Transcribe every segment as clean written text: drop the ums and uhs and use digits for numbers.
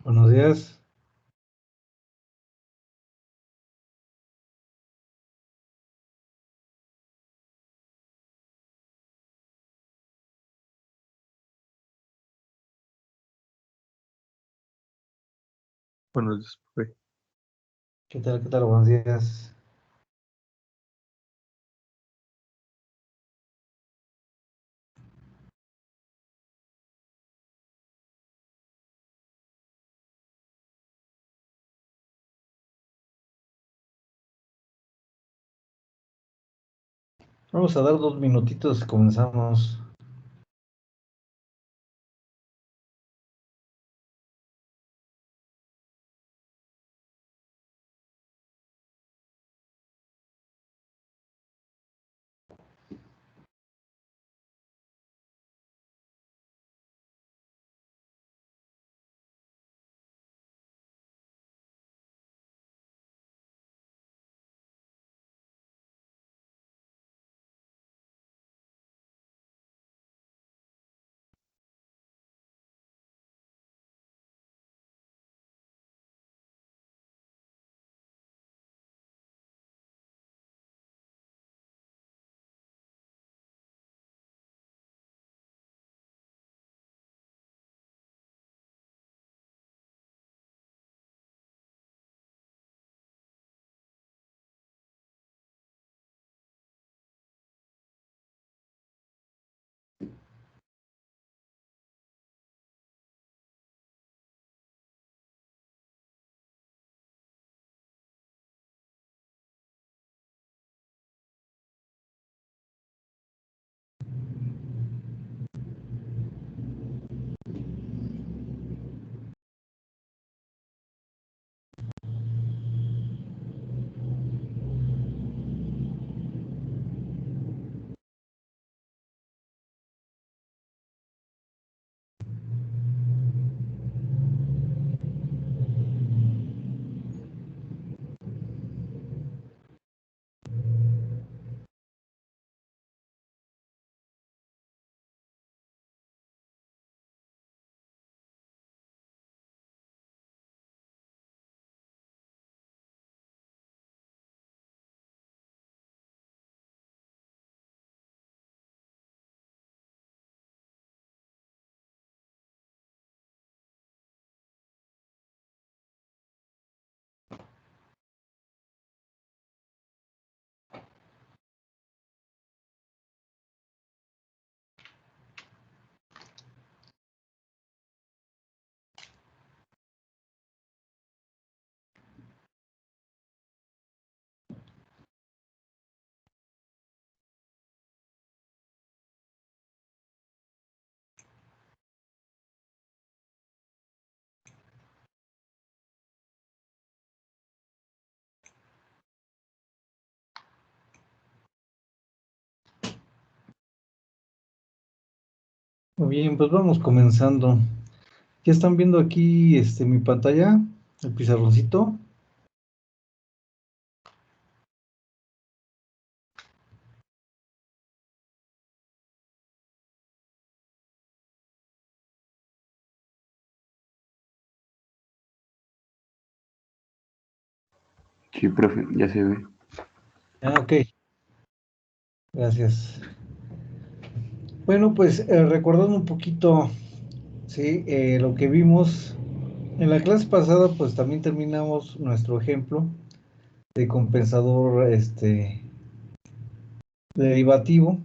Buenos días. Buenos días, profe. ¿Qué tal? ¿Qué tal? Buenos días. Vamos a dar 2 minutitos y comenzamos. Muy bien, pues vamos comenzando. ¿Ya están viendo aquí mi pantalla? El pizarroncito. Sí, profe, ya se ve. Ah, ok. Gracias. Bueno, pues recordando un poquito, sí, lo que vimos en la clase pasada, pues también terminamos nuestro ejemplo de compensador derivativo,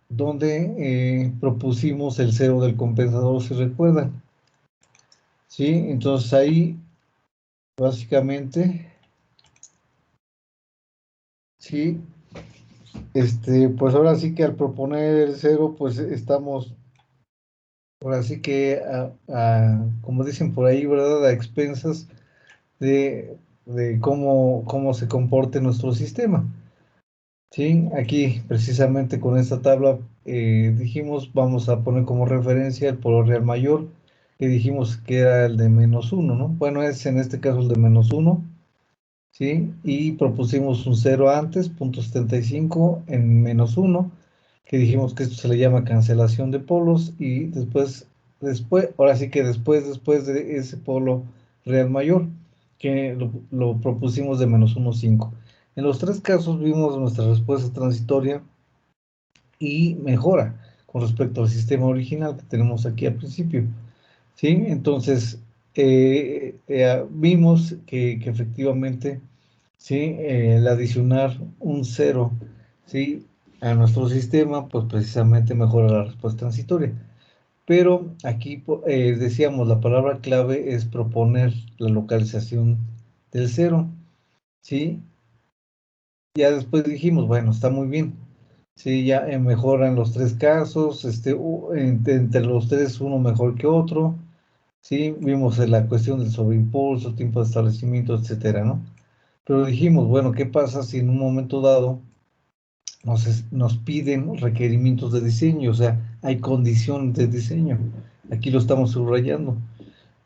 donde propusimos el cero del compensador, si recuerdan. Sí, entonces ahí básicamente, sí, pues ahora sí que al proponer el cero, pues estamos, ahora sí que, como dicen por ahí, ¿verdad? A expensas de cómo se comporte nuestro sistema. Sí, aquí precisamente con esta tabla dijimos, vamos a poner como referencia el polo real mayor, que dijimos que era el de -1, ¿no? Bueno, es en este caso el de -1. ¿Sí? Y propusimos un 0 antes, 0.75 en -1, que dijimos que esto se le llama cancelación de polos, y después después, ahora sí que después de ese polo real mayor, que lo propusimos de -1,5. En los tres casos vimos nuestra respuesta transitoria y mejora con respecto al sistema original que tenemos aquí al principio, ¿sí? Entonces, vimos que efectivamente, ¿sí? El adicionar un cero, ¿sí? A nuestro sistema, pues precisamente mejora la respuesta transitoria. Pero aquí decíamos, la palabra clave es proponer la localización del cero, ¿sí? Ya después dijimos, bueno, está muy bien. Sí, ya mejoran los tres casos, entre los tres uno mejor que otro. Sí, vimos la cuestión del sobreimpulso, tiempo de establecimiento, etcétera, ¿no? Pero dijimos, bueno, ¿qué pasa si en un momento dado nos piden requerimientos de diseño? O sea, hay condiciones de diseño. Aquí lo estamos subrayando.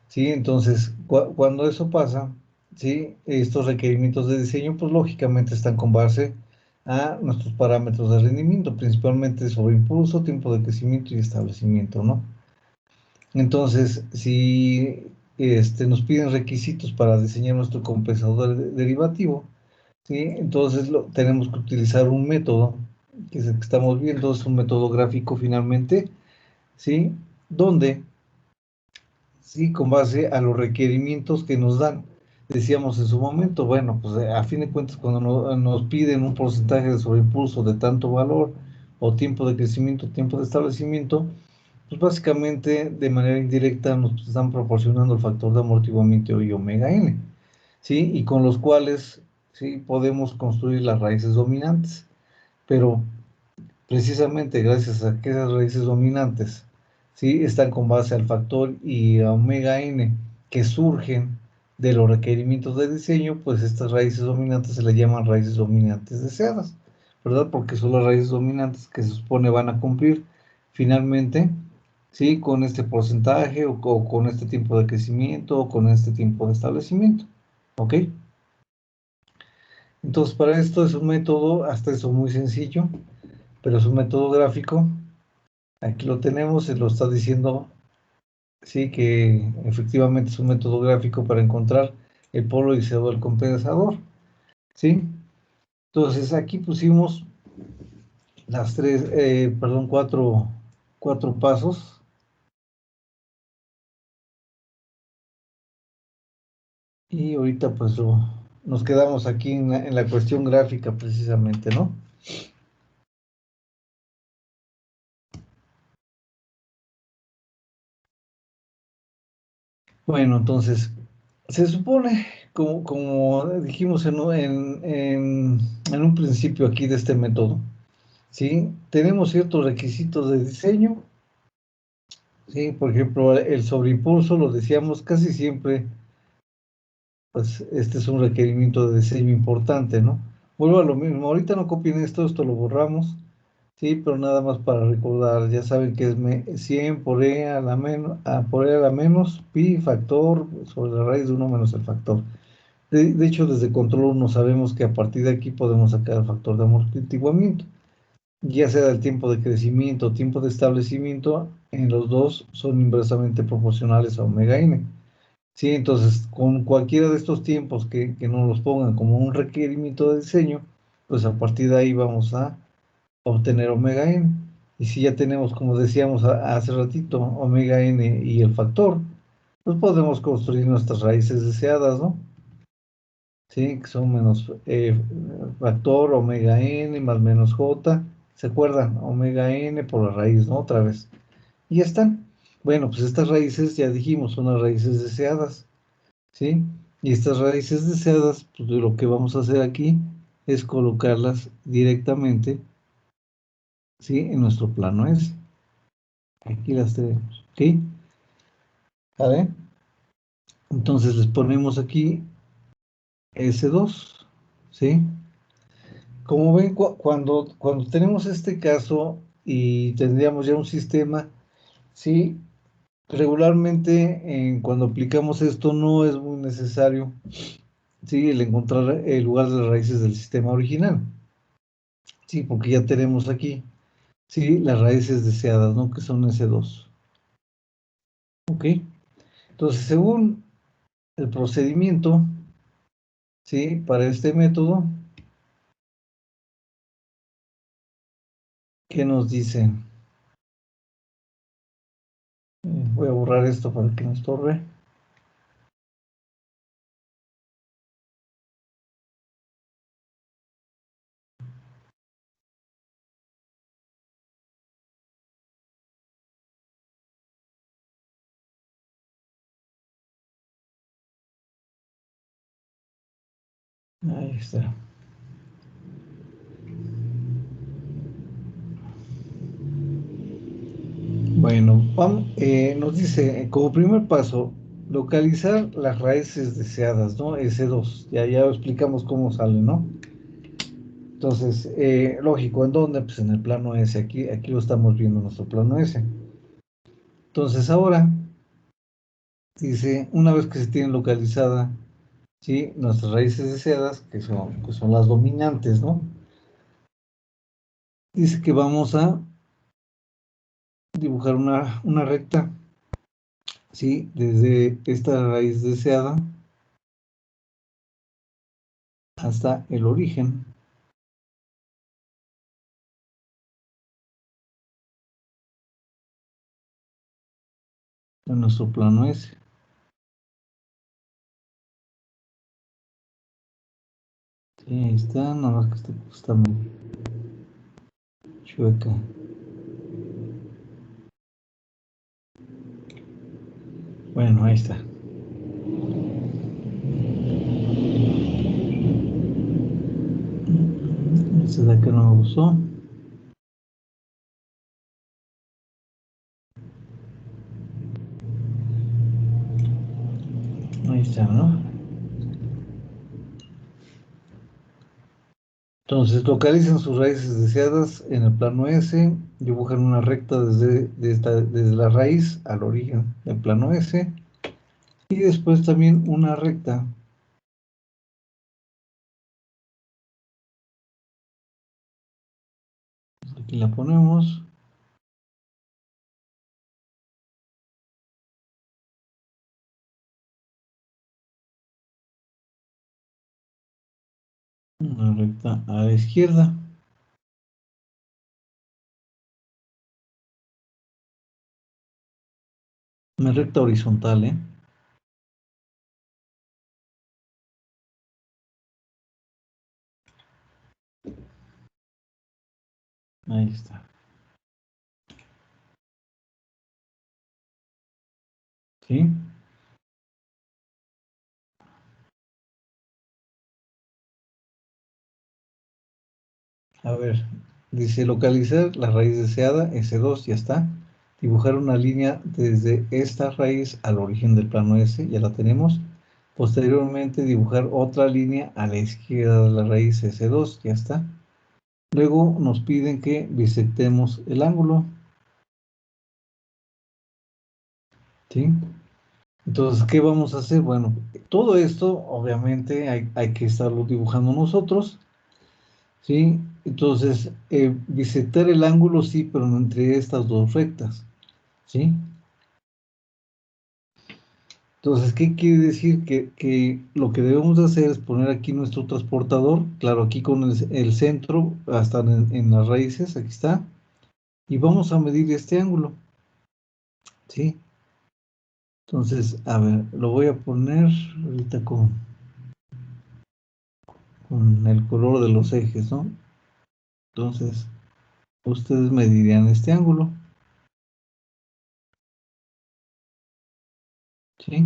Sí, entonces, cuando eso pasa, sí, estos requerimientos de diseño, pues lógicamente están con base a nuestros parámetros de rendimiento, principalmente sobre impulso, tiempo de crecimiento y establecimiento, ¿no? Entonces, si nos piden requisitos para diseñar nuestro compensador derivativo, ¿sí? Entonces tenemos que utilizar un método, que es el que estamos viendo, es un método gráfico finalmente, ¿sí? Donde sí, con base a los requerimientos que nos dan. Decíamos en su momento, bueno, pues a fin de cuentas, cuando nos piden un porcentaje de sobreimpulso de tanto valor, o tiempo de crecimiento, tiempo de establecimiento, pues básicamente de manera indirecta nos están proporcionando el factor de amortiguamiento y omega n, ¿sí? Y con los cuales, sí, podemos construir las raíces dominantes. Pero precisamente gracias a que esas raíces dominantes, ¿sí? Están con base al factor y a omega n que surgen de los requerimientos de diseño, pues estas raíces dominantes se le llaman raíces dominantes deseadas, ¿verdad? Porque son las raíces dominantes que se supone van a cumplir finalmente, ¿sí? Con este porcentaje o con este tiempo de crecimiento o con este tiempo de establecimiento, ¿ok? Entonces para esto es un método, hasta eso muy sencillo, pero es un método gráfico. Aquí lo tenemos, se lo está diciendo, sí, que efectivamente es un método gráfico para encontrar el polo deseado del compensador, ¿sí? Entonces aquí pusimos las cuatro pasos, y ahorita pues nos quedamos aquí en la cuestión gráfica precisamente, ¿no? Bueno, entonces, se supone, como dijimos en un principio aquí de este método, ¿sí? Tenemos ciertos requisitos de diseño, ¿sí? Por ejemplo, el sobreimpulso, lo decíamos casi siempre, pues este es un requerimiento de diseño importante, ¿no? Vuelvo a lo mismo, ahorita no copien esto lo borramos, ¿sí? Pero nada más para recordar, ya saben que es 100 por E a la menos pi factor sobre la raíz de 1 menos el factor. De hecho, desde control 1 sabemos que a partir de aquí podemos sacar el factor de amortiguamiento, ya sea el tiempo de crecimiento o tiempo de establecimiento, en los dos son inversamente proporcionales a omega n. Sí, entonces, con cualquiera de estos tiempos que nos los pongan como un requerimiento de diseño, pues a partir de ahí vamos a obtener omega n. Y si ya tenemos, como decíamos hace ratito, omega n y el factor, pues podemos construir nuestras raíces deseadas, ¿no? Sí, que son menos factor omega n más menos j. ¿Se acuerdan? Omega n por la raíz, ¿no? Otra vez. Y ya están. Bueno, pues estas raíces, ya dijimos, son las raíces deseadas, ¿sí? Y estas raíces deseadas, pues lo que vamos a hacer aquí es colocarlas directamente, ¿sí? En nuestro plano S. Aquí las tenemos, ¿ok? ¿Vale? Entonces les ponemos aquí S2, ¿sí? Como ven, cuando tenemos este caso y tendríamos ya un sistema, sí, regularmente cuando aplicamos esto no es muy necesario, sí, el encontrar el lugar de las raíces del sistema original, sí, porque ya tenemos aquí, sí, las raíces deseadas, ¿no? Que son S2. ¿ok? Entonces, según el procedimiento, ¿sí? Para este método, ¿qué nos dice? Voy a borrar esto para que no estorbe. Ahí está. Bueno, nos dice, como primer paso, localizar las raíces deseadas, ¿no? S2, ya explicamos cómo sale, ¿no? Entonces, lógico, ¿en dónde? Pues en el plano S, aquí lo estamos viendo en nuestro plano S. Entonces, ahora, dice, una vez que se tienen localizada, ¿sí? Nuestras raíces deseadas, que son las dominantes, ¿no? Dice que vamos a dibujar una recta, ¿sí? Desde esta raíz deseada hasta el origen de nuestro plano S. Sí, ahí está, nada más que está muy chueca. Bueno, ahí está. Esta de acá no me gustó. Ahí está, ¿no? Entonces localicen sus raíces deseadas en el plano S, dibujan una recta desde la raíz al origen del plano S y después también una recta. Aquí la ponemos. Una recta a la izquierda. Una recta horizontal, ¿eh? Ahí está. ¿Sí? A ver, dice localizar la raíz deseada, S2, ya está. Dibujar una línea desde esta raíz al origen del plano S, ya la tenemos. Posteriormente dibujar otra línea a la izquierda de la raíz S2, ya está. Luego nos piden que bisectemos el ángulo, ¿sí? Entonces, ¿qué vamos a hacer? Bueno, todo esto obviamente hay que estarlo dibujando nosotros, ¿sí? Entonces, bisectar el ángulo sí, pero no entre estas dos rectas, ¿sí? Entonces, ¿qué quiere decir? Que lo que debemos de hacer es poner aquí nuestro transportador, claro, aquí con el centro, hasta en las raíces, aquí está, y vamos a medir este ángulo, ¿sí? Entonces, a ver, lo voy a poner ahorita con el color de los ejes, ¿no? Entonces, ustedes medirían este ángulo, ¿sí?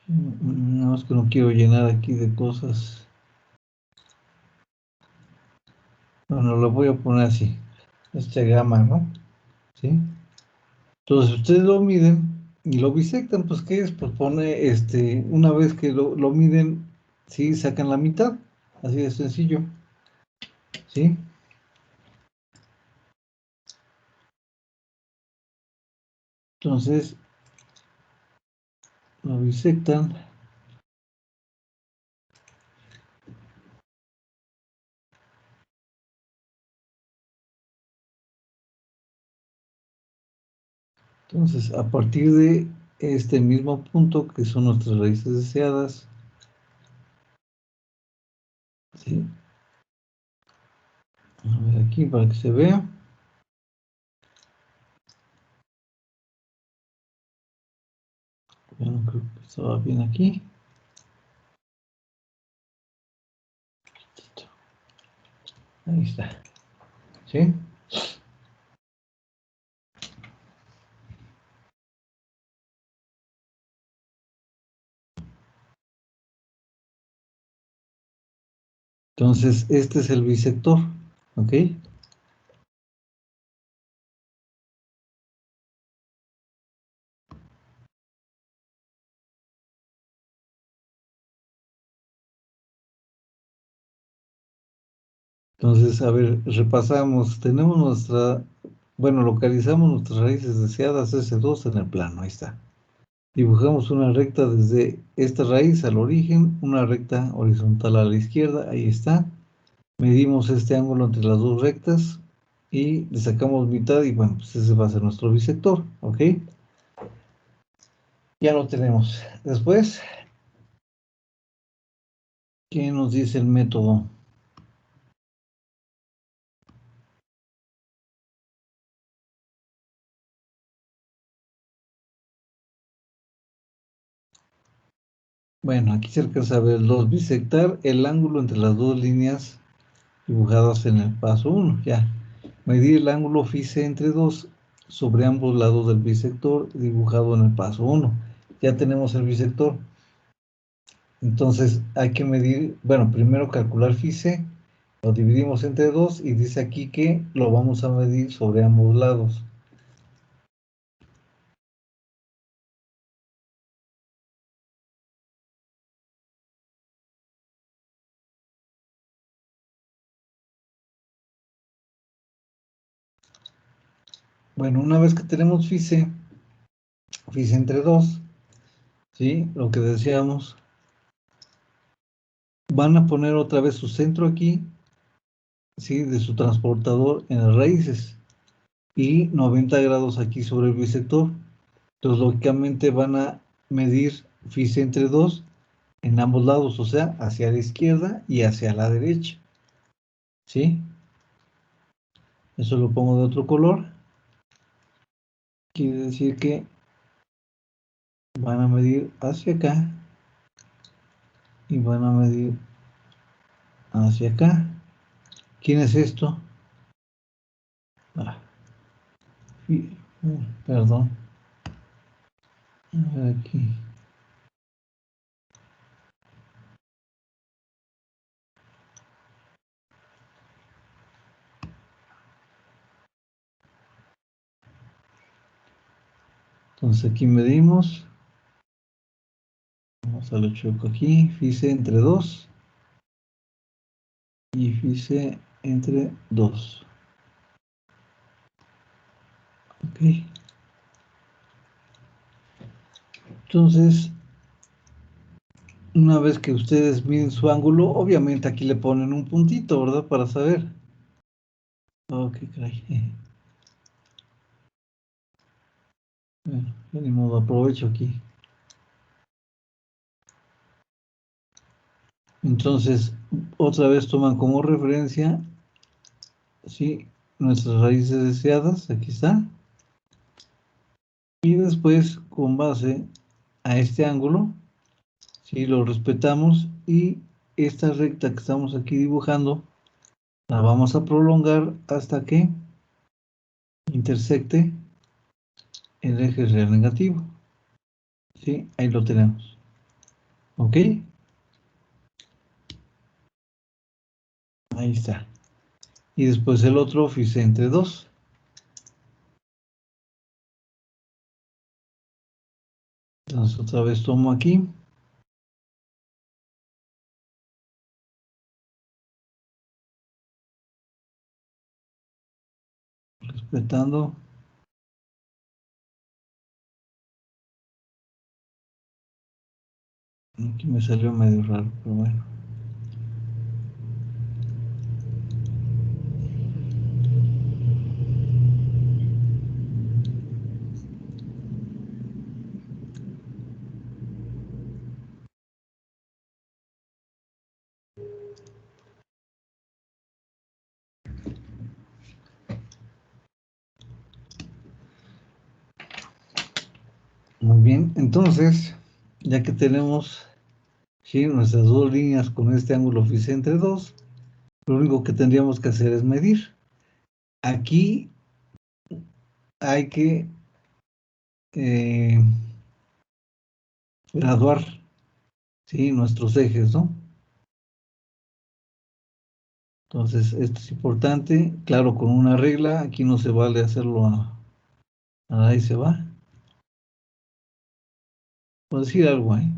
No, es que no quiero llenar aquí de cosas. Bueno, lo voy a poner así, esta gama, ¿no? ¿Sí? Entonces ustedes lo miden y lo bisectan, pues ¿qué es? Pues pone, una vez que lo miden, ¿sí? Sacan la mitad, así de sencillo, ¿sí? Entonces lo bisectan Entonces, a partir de este mismo punto, que son nuestras raíces deseadas, ¿sí? A ver aquí para que se vea. Bueno, creo que estaba bien aquí. Ahí está. ¿Sí? Entonces, este es el bisector, ¿ok? Entonces, a ver, repasamos. Tenemos localizamos nuestras raíces deseadas S2 en el plano, ahí está. Dibujamos una recta desde esta raíz al origen, una recta horizontal a la izquierda, ahí está. Medimos este ángulo entre las dos rectas y le sacamos mitad y bueno, pues ese va a ser nuestro bisector, ¿ok? Ya lo tenemos. Después, ¿qué nos dice el método? Bueno, aquí se alcanza a ver los bisectar el ángulo entre las dos líneas dibujadas en el paso 1, ya. Medir el ángulo FICE entre 2 sobre ambos lados del bisector dibujado en el paso 1. Ya tenemos el bisector. Entonces hay que medir, bueno, primero calcular FICE, lo dividimos entre 2 y dice aquí que lo vamos a medir sobre ambos lados. Bueno, una vez que tenemos FICE entre 2, ¿sí? Lo que decíamos, van a poner otra vez su centro aquí, ¿sí? De su transportador en las raíces y 90 grados aquí sobre el bisector. Entonces, lógicamente van a medir FICE entre 2 en ambos lados, o sea, hacia la izquierda y hacia la derecha, ¿sí? Eso lo pongo de otro color. Quiere decir que van a medir hacia acá y van a medir hacia acá. ¿Quién es esto? Ah, perdón. A ver aquí. Entonces aquí medimos. Vamos a lo chueco aquí. FICE entre 2 y FICE entre 2. Ok. Entonces, una vez que ustedes miden su ángulo, obviamente aquí le ponen un puntito, ¿verdad? Para saber. Ok, caray. Bueno, de ni modo, aprovecho aquí. Entonces, otra vez toman como referencia, ¿sí? Nuestras raíces deseadas, aquí está. Y después, con base a este ángulo, ¿sí? Lo respetamos y esta recta que estamos aquí dibujando, la vamos a prolongar hasta que intersecte el eje real negativo. ¿Sí? Ahí lo tenemos. ¿Ok? Ahí está. Y después el otro FICE entre 2. Entonces otra vez tomo aquí. Respetando. Aquí me salió medio raro, pero bueno. Muy bien, entonces, ya que tenemos sí, nuestras dos líneas con este ángulo fijo entre dos, lo único que tendríamos que hacer es medir. Aquí hay que eh, graduar, ¿sí? Nuestros ejes, ¿no? Entonces, esto es importante, claro, con una regla, aquí no se vale hacerlo ahí se va. Por decir algo, ¿eh?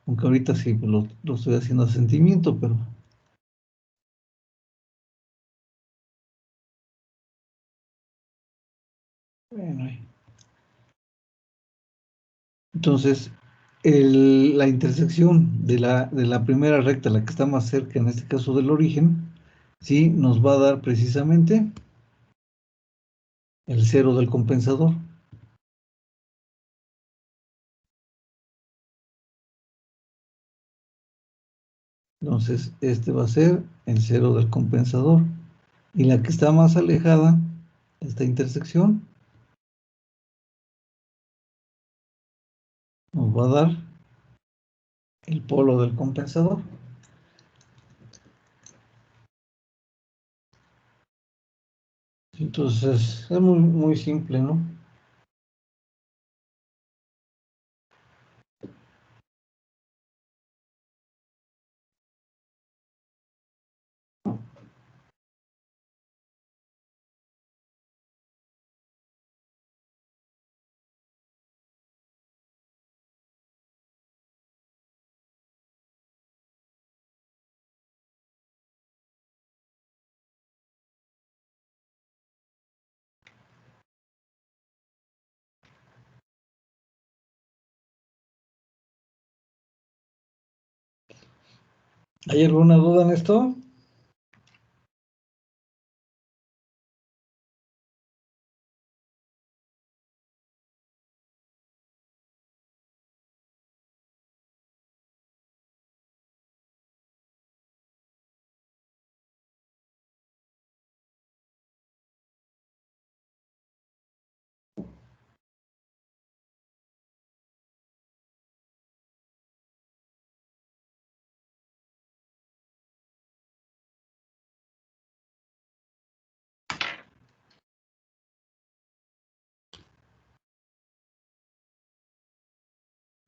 Aunque ahorita sí pues, lo estoy haciendo a sentimiento, pero bueno. Entonces, la intersección de la primera recta, la que está más cerca, en este caso del origen, sí, nos va a dar precisamente el cero del compensador. Entonces, este va a ser el cero del compensador. Y la que está más alejada de esta intersección nos va a dar el polo del compensador. Entonces, es muy, muy simple, ¿no? ¿Hay alguna duda en esto?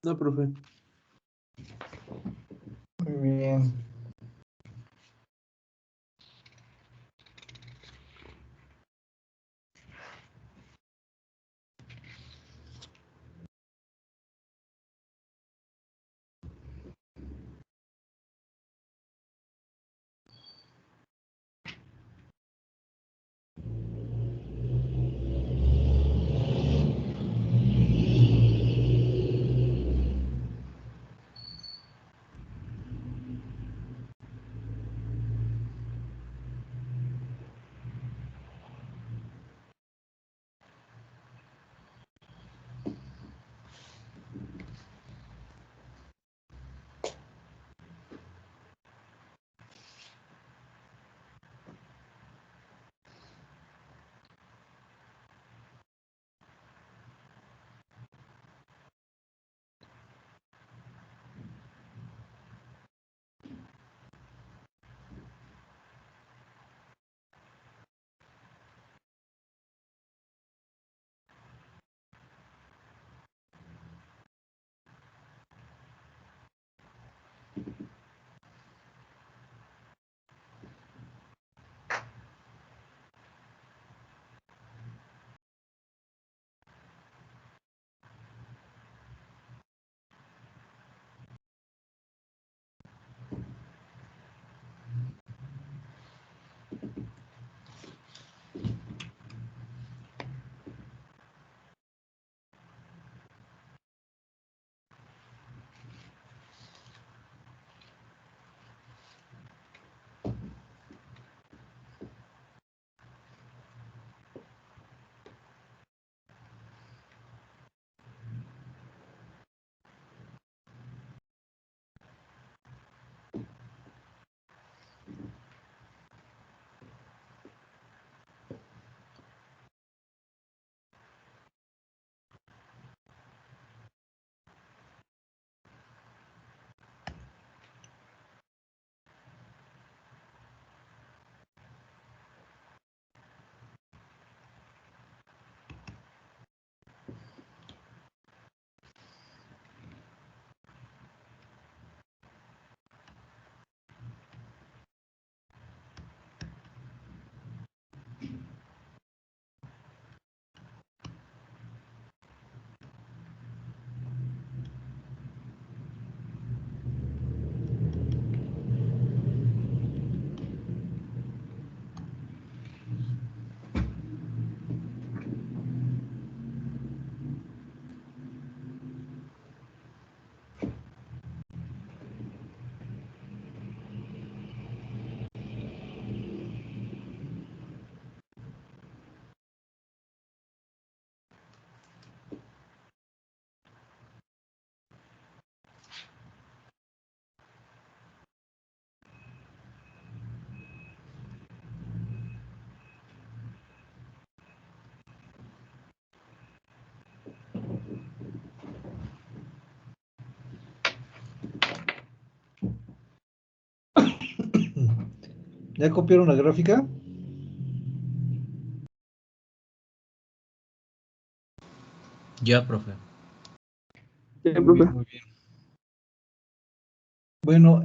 No, profe. Muy bien. ¿Ya copiaron la gráfica? Ya, profe. Sí, Muy profe. bien, muy bien. Bueno,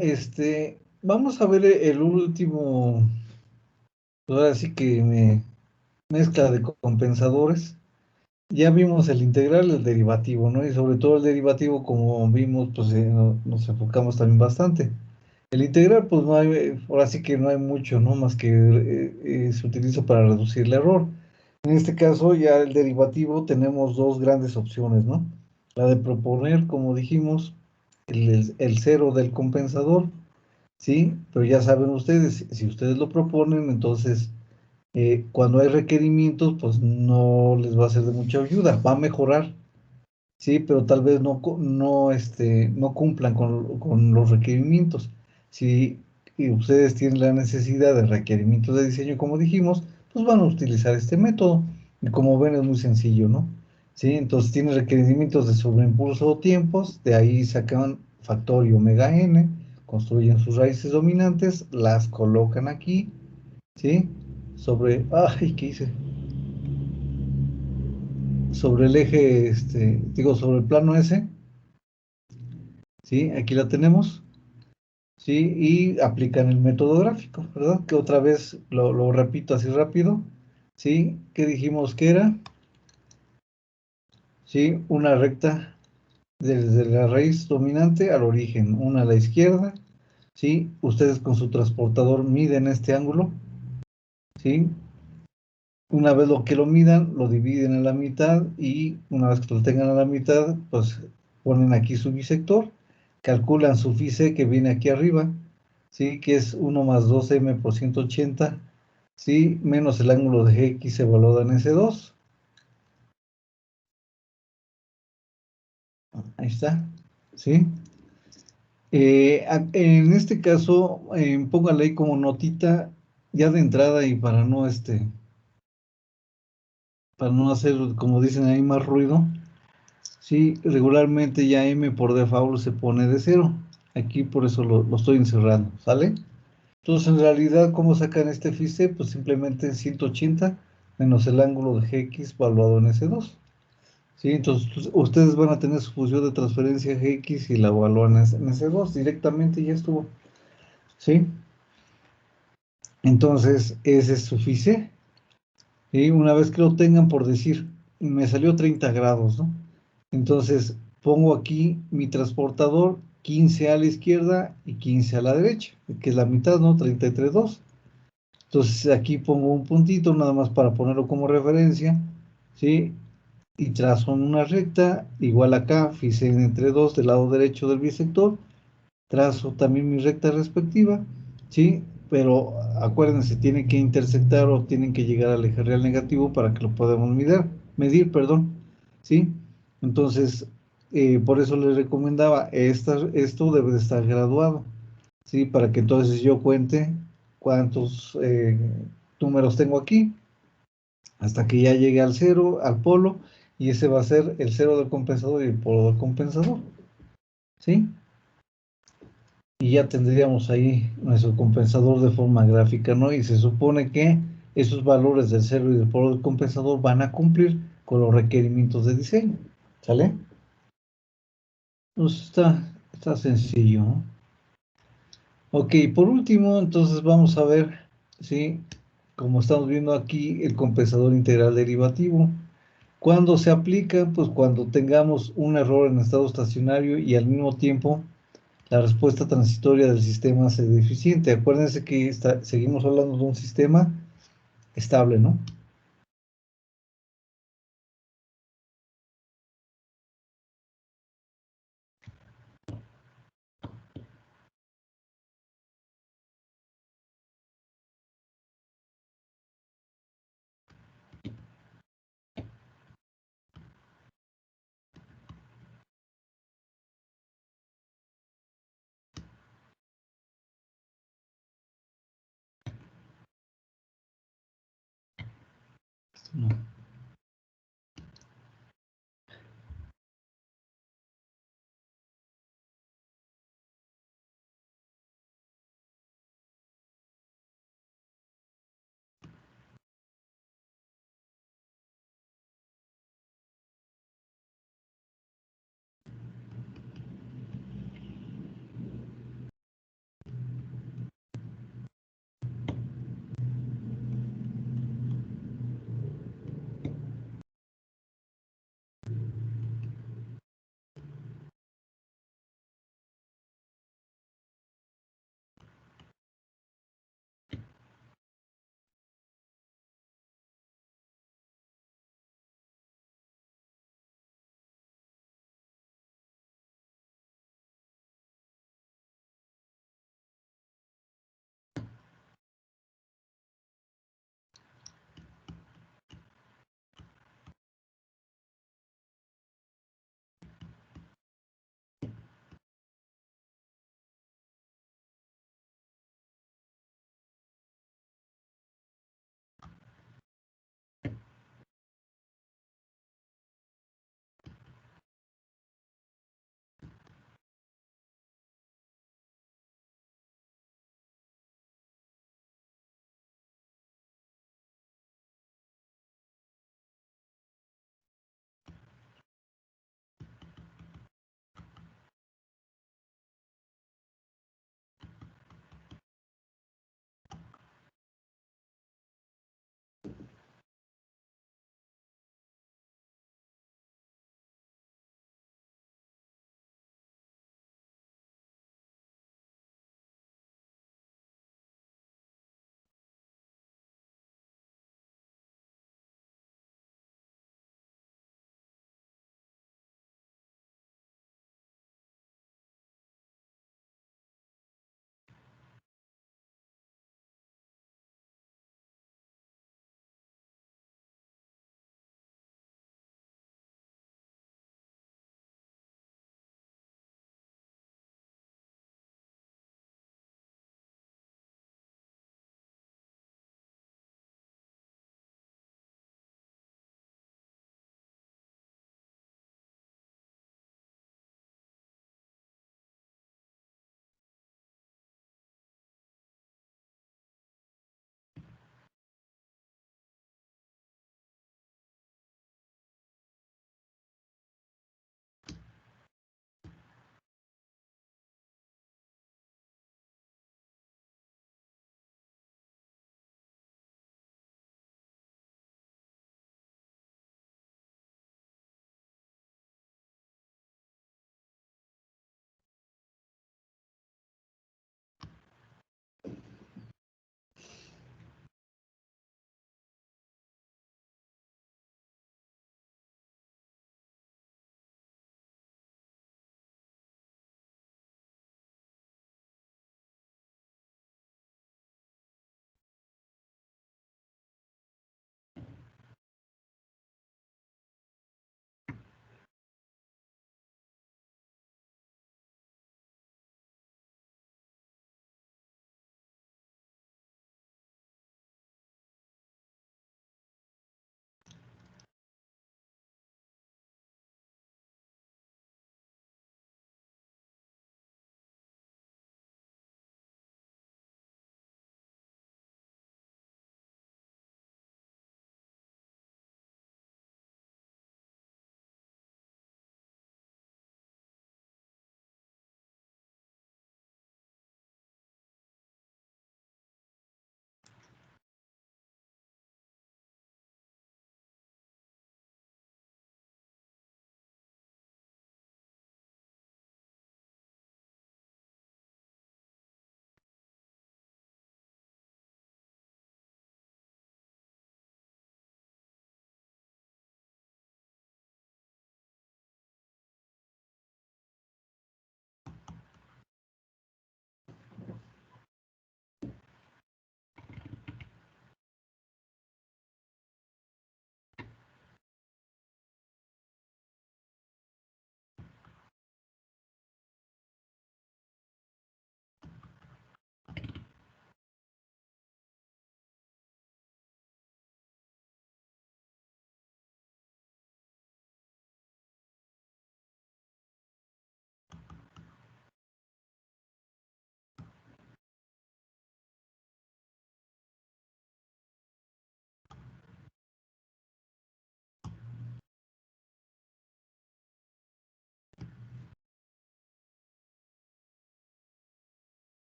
vamos a ver el último, pues ahora sí que mezcla de compensadores. Ya vimos el integral, el derivativo, ¿no? Y sobre todo el derivativo, como vimos, pues nos enfocamos también bastante. El integral, pues no hay, ahora sí que no hay mucho, ¿no? Más que se utiliza para reducir el error. En este caso, ya el derivativo tenemos dos grandes opciones, ¿no? La de proponer, como dijimos, el cero del compensador, ¿sí? Pero ya saben ustedes, si ustedes lo proponen, entonces cuando hay requerimientos, pues no les va a ser de mucha ayuda, va a mejorar, sí, pero tal vez no cumplan con los requerimientos. Si ustedes tienen la necesidad de requerimientos de diseño, como dijimos, pues van a utilizar este método. Y como ven, es muy sencillo, ¿no? Sí, entonces tienen requerimientos de sobreimpulso o tiempos, de ahí sacan factor y omega n, construyen sus raíces dominantes, las colocan aquí, ¿sí? ¿Qué hice? Sobre el eje, sobre el plano S, ¿sí? Aquí la tenemos, ¿sí? Y aplican el método gráfico, ¿verdad? Que otra vez lo repito así rápido, ¿sí? ¿Qué dijimos que era? ¿Sí? Una recta desde la raíz dominante al origen, una a la izquierda, ¿sí? Ustedes con su transportador miden este ángulo, ¿sí? Una vez lo que lo midan, lo dividen a la mitad y una vez que lo tengan a la mitad, pues ponen aquí su bisector, calculan su phi c que viene aquí arriba, ¿sí? Que es 1 más 2m por 180, ¿sí? Menos el ángulo de x evaluado en S2. Ahí está, ¿sí? En este caso, póngale ahí como notita ya de entrada y para no hacer, como dicen ahí, más ruido. Sí, regularmente ya M por default se pone de cero. Aquí por eso lo estoy encerrando, ¿sale? Entonces, en realidad, ¿cómo sacan este FICE? Pues simplemente 180 menos el ángulo de GX evaluado en S2. ¿Sí? Entonces, ustedes van a tener su función de transferencia GX y la evalúan en S2 directamente y ya estuvo. ¿Sí? Entonces, ese es su FICE. ¿Sí? Una vez que lo tengan, por decir, me salió 30 grados, ¿no? Entonces, pongo aquí mi transportador 15 a la izquierda y 15 a la derecha, que es la mitad, ¿no? 33,2. Entonces, aquí pongo un puntito nada más para ponerlo como referencia, ¿sí? Y trazo una recta, igual acá, fíjense entre 2 del lado derecho del bisector, trazo también mi recta respectiva, ¿sí? Pero acuérdense, tienen que intersectar o tienen que llegar al eje real negativo para que lo podamos medir, perdón, ¿sí? Entonces, por eso les recomendaba, esto debe de estar graduado, ¿sí? Para que entonces yo cuente cuántos números tengo aquí, hasta que ya llegue al cero, al polo, y ese va a ser el cero del compensador y el polo del compensador, ¿sí? Y ya tendríamos ahí nuestro compensador de forma gráfica, ¿no? Y se supone que esos valores del cero y del polo del compensador van a cumplir con los requerimientos de diseño, ¿sale? Pues está sencillo, ¿no? Ok, por último, entonces vamos a ver, ¿sí? Como estamos viendo aquí, el compensador integral derivativo. ¿Cuándo se aplica? Pues cuando tengamos un error en estado estacionario y al mismo tiempo la respuesta transitoria del sistema sea deficiente. Acuérdense que seguimos hablando de un sistema estable, ¿no? No.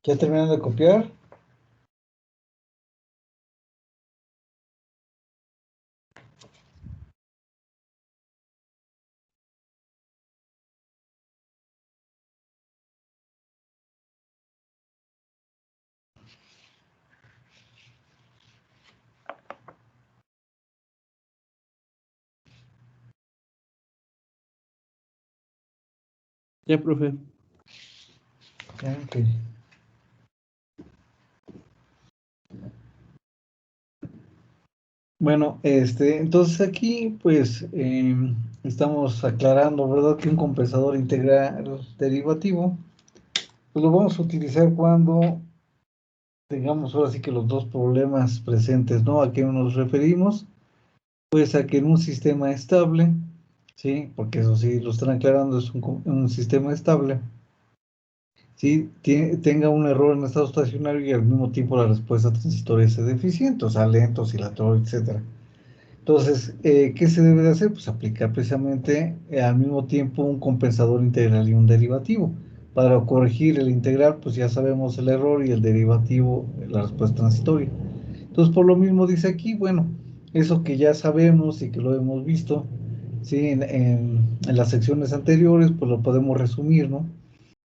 ¿Ya terminaron de copiar? Ya, profe. Ok. Bueno, entonces aquí pues estamos aclarando, ¿verdad? Que un compensador integral derivativo, pues lo vamos a utilizar cuando tengamos ahora sí que los dos problemas presentes, ¿no? ¿A qué nos referimos? Pues a que en un sistema estable, ¿sí? Porque eso sí, lo están aclarando, es un sistema estable, ¿sí? Tenga un error en estado estacionario y al mismo tiempo la respuesta transitoria sea deficiente, o sea, lento, oscilatorio, etcétera. Entonces, ¿qué se debe de hacer? Pues aplicar precisamente al mismo tiempo un compensador integral y un derivativo. Para corregir el integral, pues ya sabemos el error y el derivativo, la respuesta transitoria. Entonces, por lo mismo dice aquí, bueno, eso que ya sabemos y que lo hemos visto, ¿sí? En las secciones anteriores, pues lo podemos resumir, ¿no?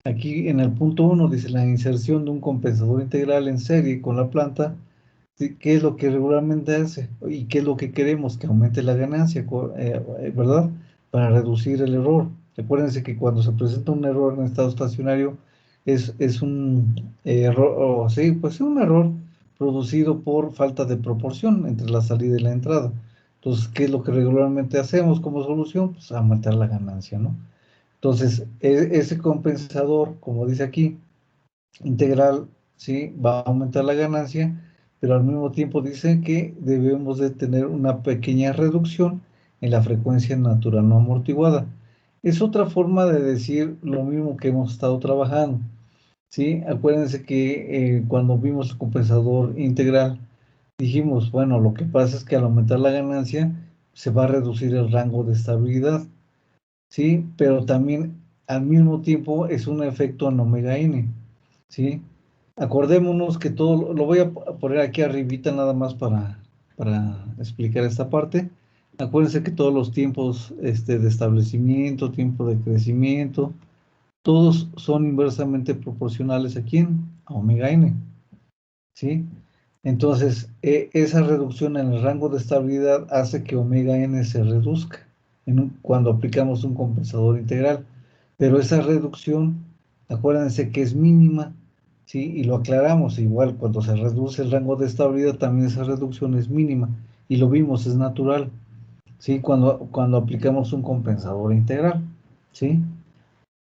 Aquí en el punto 1 dice la inserción de un compensador integral en serie con la planta. Sí, ¿qué es lo que regularmente hace? ¿Y qué es lo que queremos? Que aumente la ganancia, ¿verdad? Para reducir el error. Recuérdense que cuando se presenta un error en estado estacionario, es un error, o sí, pues es un error producido por falta de proporción entre la salida y la entrada. Entonces, ¿qué es lo que regularmente hacemos como solución? Pues aumentar la ganancia, ¿no? Entonces, ese compensador, como dice aquí, integral, sí, va a aumentar la ganancia, pero al mismo tiempo dice que debemos de tener una pequeña reducción en la frecuencia natural no amortiguada. Es otra forma de decir lo mismo que hemos estado trabajando, ¿sí? Acuérdense que cuando vimos el compensador integral, dijimos, bueno, lo que pasa es que al aumentar la ganancia se va a reducir el rango de estabilidad, ¿sí? Pero también al mismo tiempo es un efecto en omega n, ¿sí? Acordémonos que todo, lo voy a poner aquí arribita nada más para explicar esta parte. Acuérdense que todos los tiempos de establecimiento, tiempo de crecimiento, todos son inversamente proporcionales a quién, a omega n, ¿sí? Entonces, esa reducción en el rango de estabilidad hace que omega n se reduzca cuando aplicamos un compensador integral. Pero esa reducción, acuérdense que es mínima, ¿sí? Y lo aclaramos, igual cuando se reduce el rango de estabilidad, también esa reducción es mínima. Y lo vimos, es natural, ¿sí? Cuando aplicamos un compensador integral, ¿sí?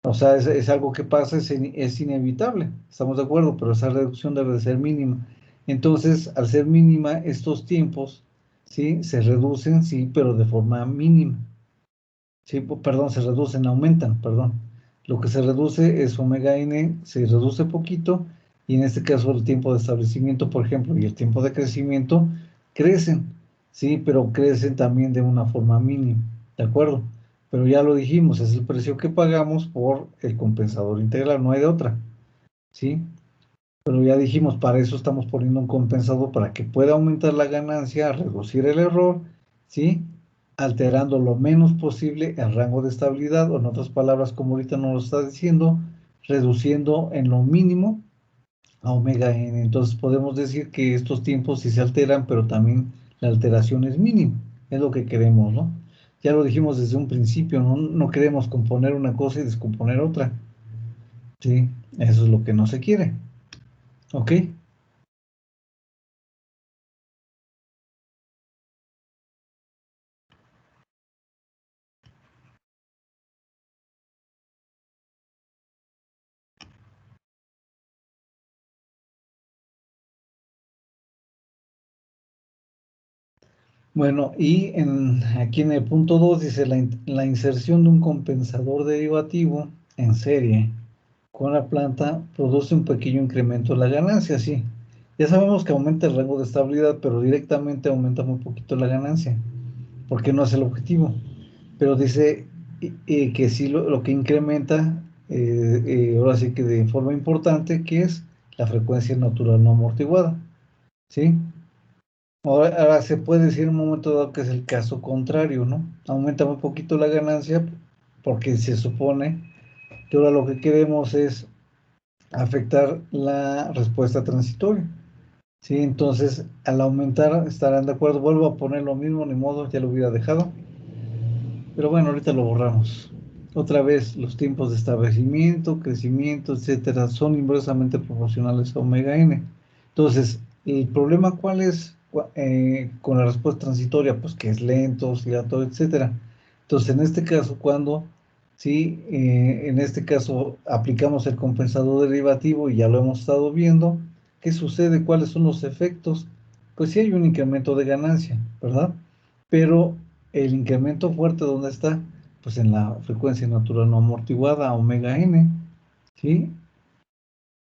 O sea, es algo que pasa, es inevitable, estamos de acuerdo, pero esa reducción debe de ser mínima. Entonces, al ser mínima, estos tiempos, ¿sí? Se reducen, sí, pero de forma mínima. Sí, perdón, se reducen, aumentan, perdón. Lo que se reduce es omega n, se reduce poquito, y en este caso el tiempo de establecimiento, por ejemplo, y el tiempo de crecimiento crecen, sí, pero crecen también de una forma mínima, ¿de acuerdo? Pero ya lo dijimos, es el precio que pagamos por el compensador integral, no hay de otra, ¿sí? Pero ya dijimos, para eso estamos poniendo un compensador para que pueda aumentar la ganancia, reducir el error, ¿sí? Alterando lo menos posible el rango de estabilidad, o en otras palabras, como ahorita nos lo está diciendo, reduciendo en lo mínimo a omega n. Entonces podemos decir que estos tiempos sí se alteran, pero también la alteración es mínima, es lo que queremos, ¿no? Ya lo dijimos desde un principio, no queremos componer una cosa y descomponer otra, ¿sí? Eso es lo que no se quiere, ¿ok? Bueno, y aquí en el punto 2 dice la inserción de un compensador derivativo en serie con la planta produce un pequeño incremento en la ganancia, sí. Ya sabemos que aumenta el rango de estabilidad, pero directamente aumenta muy poquito la ganancia, porque no es el objetivo. Pero dice que sí lo que incrementa, ahora sí que de forma importante, que es la frecuencia natural no amortiguada, ¿sí? Ahora se puede decir en un momento dado que es el caso contrario, ¿no? Aumenta un poquito la ganancia porque se supone que ahora lo que queremos es afectar la respuesta transitoria, ¿sí? Entonces, al aumentar, estarán de acuerdo, vuelvo a poner lo mismo, ni modo, ya lo hubiera dejado. Pero bueno, ahorita lo borramos. Otra vez, los tiempos de establecimiento, crecimiento, etcétera, son inversamente proporcionales a omega n. Entonces, ¿el problema cuál es con la respuesta transitoria? Pues que es lento, oscilatorio, etcétera. Entonces, en este caso, cuando, sí, en este caso aplicamos el compensador derivativo y ya lo hemos estado viendo, ¿qué sucede? ¿Cuáles son los efectos? Pues sí hay un incremento de ganancia, ¿verdad? Pero el incremento fuerte, ¿dónde está? Pues en la frecuencia natural no amortiguada, omega n, ¿sí?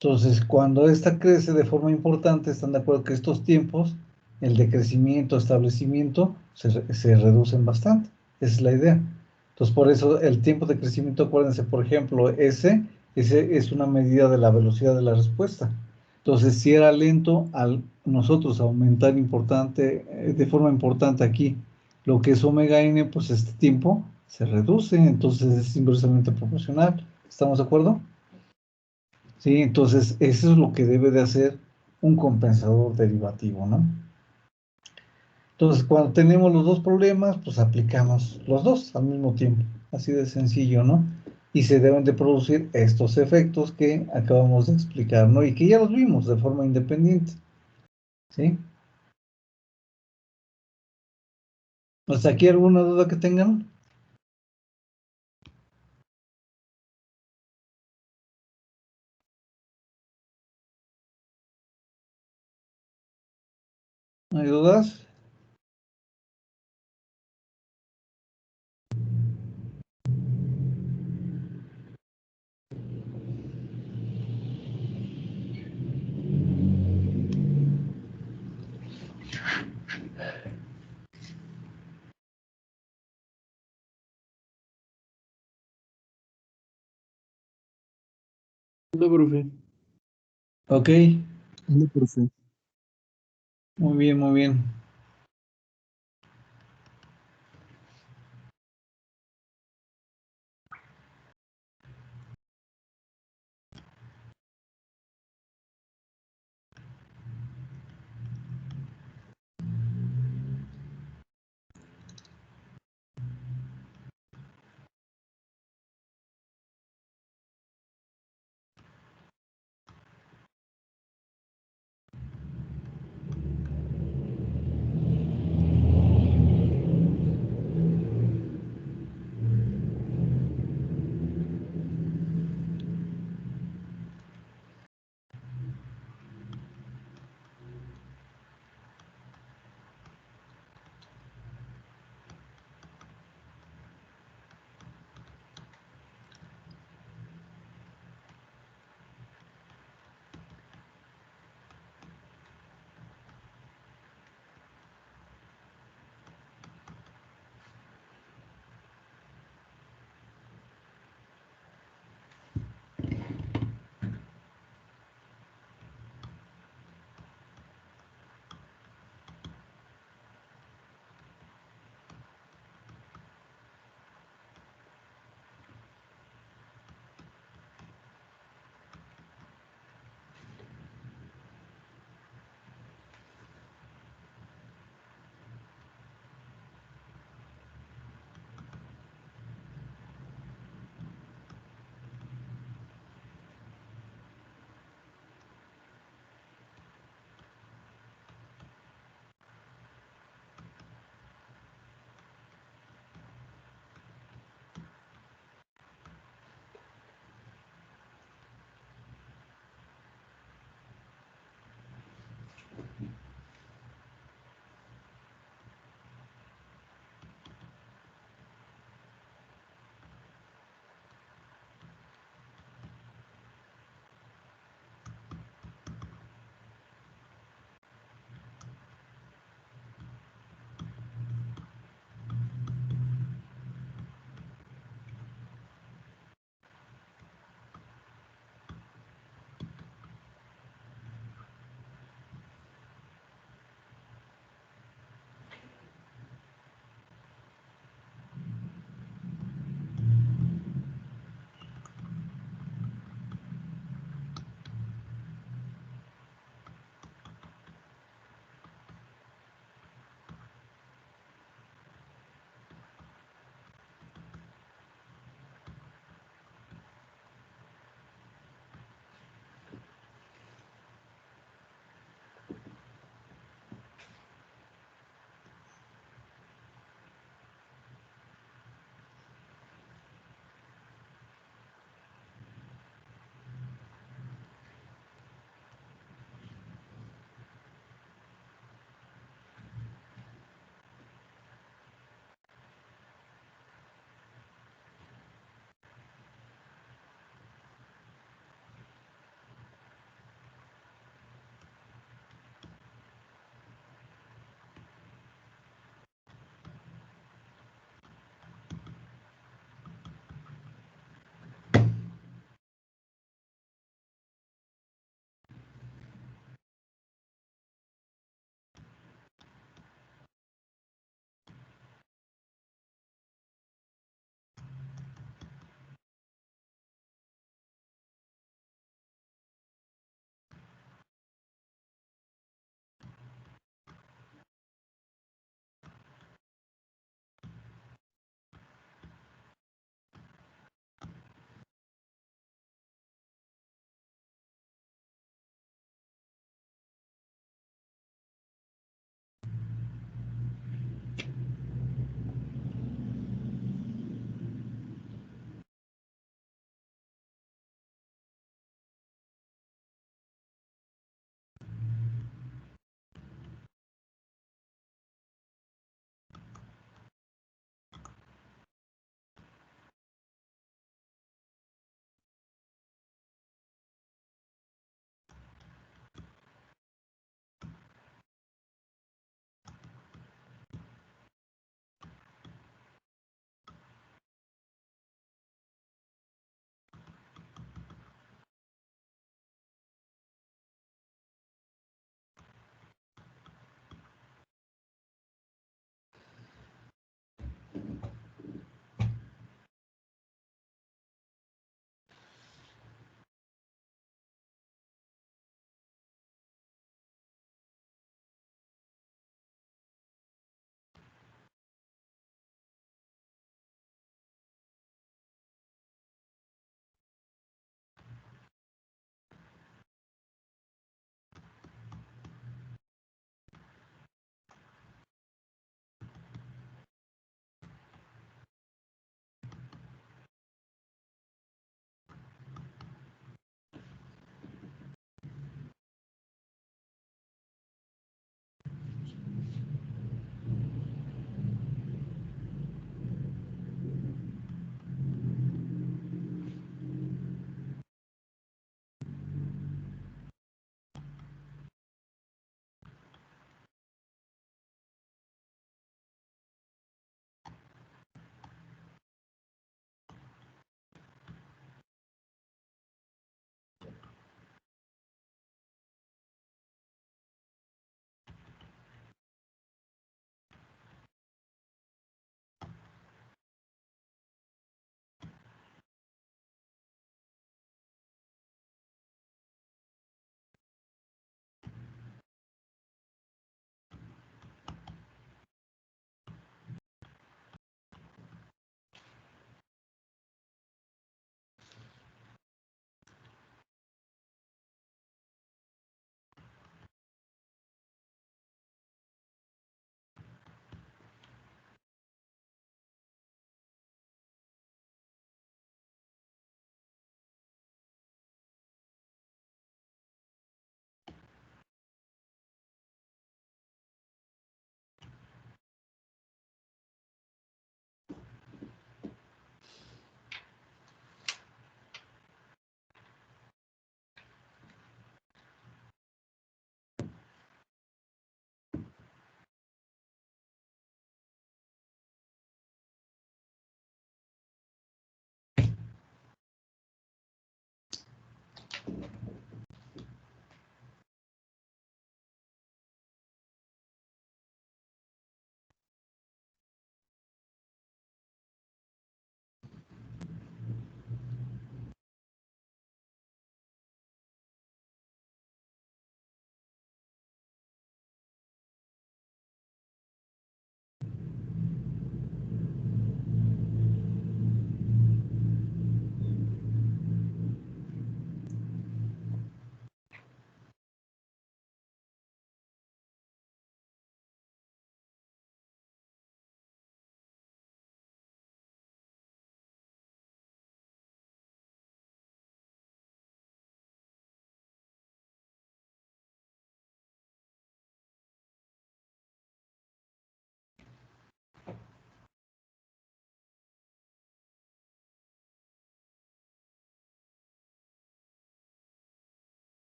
Entonces, cuando esta crece de forma importante, están de acuerdo que estos tiempos, el de crecimiento, establecimiento, se reducen bastante. Esa es la idea. Entonces, por eso el tiempo de crecimiento, acuérdense, por ejemplo, ese es una medida de la velocidad de la respuesta. Entonces, si era lento, al nosotros aumentar de forma importante aquí lo que es omega n, pues este tiempo se reduce, entonces es inversamente proporcional. ¿Estamos de acuerdo? Sí, entonces eso es lo que debe de hacer un compensador derivativo, ¿no? Entonces, cuando tenemos los dos problemas, pues aplicamos los dos al mismo tiempo, así de sencillo, ¿no? Y se deben de producir estos efectos que acabamos de explicar, ¿no? Y que ya los vimos de forma independiente, ¿sí? ¿Hasta aquí alguna duda que tengan? ¿No hay dudas? No, profe. Ok, No, profe. muy bien, muy bien.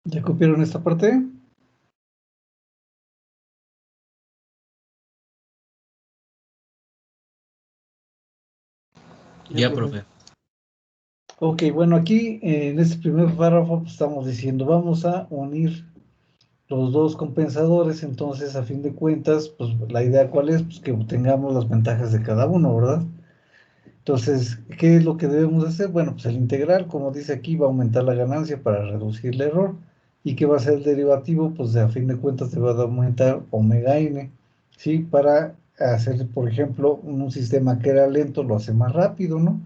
¿Ya copiaron esta parte? Ya, profe. Ok, bueno, aquí en este primer párrafo pues, estamos diciendo, vamos a unir los dos compensadores, entonces a fin de cuentas, pues la idea cuál es, pues que obtengamos las ventajas de cada uno, ¿verdad? Entonces, ¿qué es lo que debemos hacer? Bueno, pues el integral, como dice aquí, va a aumentar la ganancia para reducir el error. ¿Y qué va a ser el derivativo? Pues a fin de cuentas te va a aumentar omega n, ¿sí? Para hacer, por ejemplo, un sistema que era lento, lo hace más rápido, ¿no?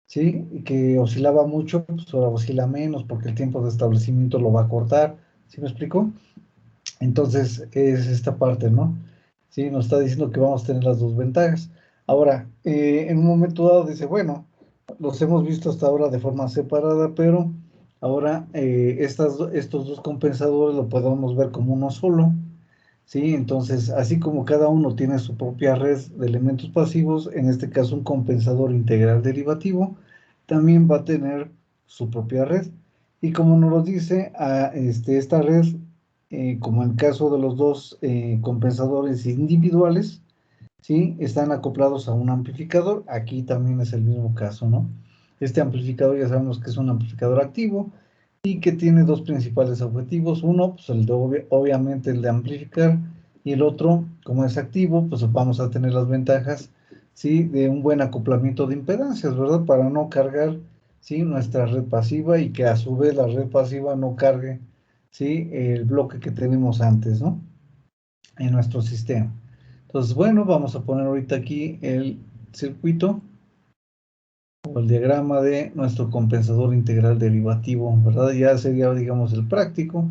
¿Sí? Y que oscilaba mucho, pues ahora oscila menos porque el tiempo de establecimiento lo va a cortar. ¿Sí me explico? Entonces, es esta parte, ¿no? Sí, nos está diciendo que vamos a tener las dos ventajas. Ahora, en un momento dado dice, bueno, los hemos visto hasta ahora de forma separada, pero ahora estos dos compensadores lo podemos ver como uno solo, ¿sí? Entonces, así como cada uno tiene su propia red de elementos pasivos, en este caso un compensador integral derivativo, también va a tener su propia red. Y como nos lo dice, esta red, como en el caso de los dos compensadores individuales, ¿sí? Están acoplados a un amplificador. Aquí también es el mismo caso, ¿no? Este amplificador ya sabemos que es un amplificador activo y que tiene dos principales objetivos. Uno, pues el de, obviamente el de amplificar, y el otro, como es activo, pues vamos a tener las ventajas, ¿sí? De un buen acoplamiento de impedancias, ¿verdad? Para no cargar, ¿sí? Nuestra red pasiva y que a su vez la red pasiva no cargue, ¿sí? El bloque que tenemos antes, ¿no? En nuestro sistema. Entonces, bueno, vamos a poner ahorita aquí el circuito o el diagrama de nuestro compensador integral derivativo, ¿verdad? Ya sería, digamos, el práctico.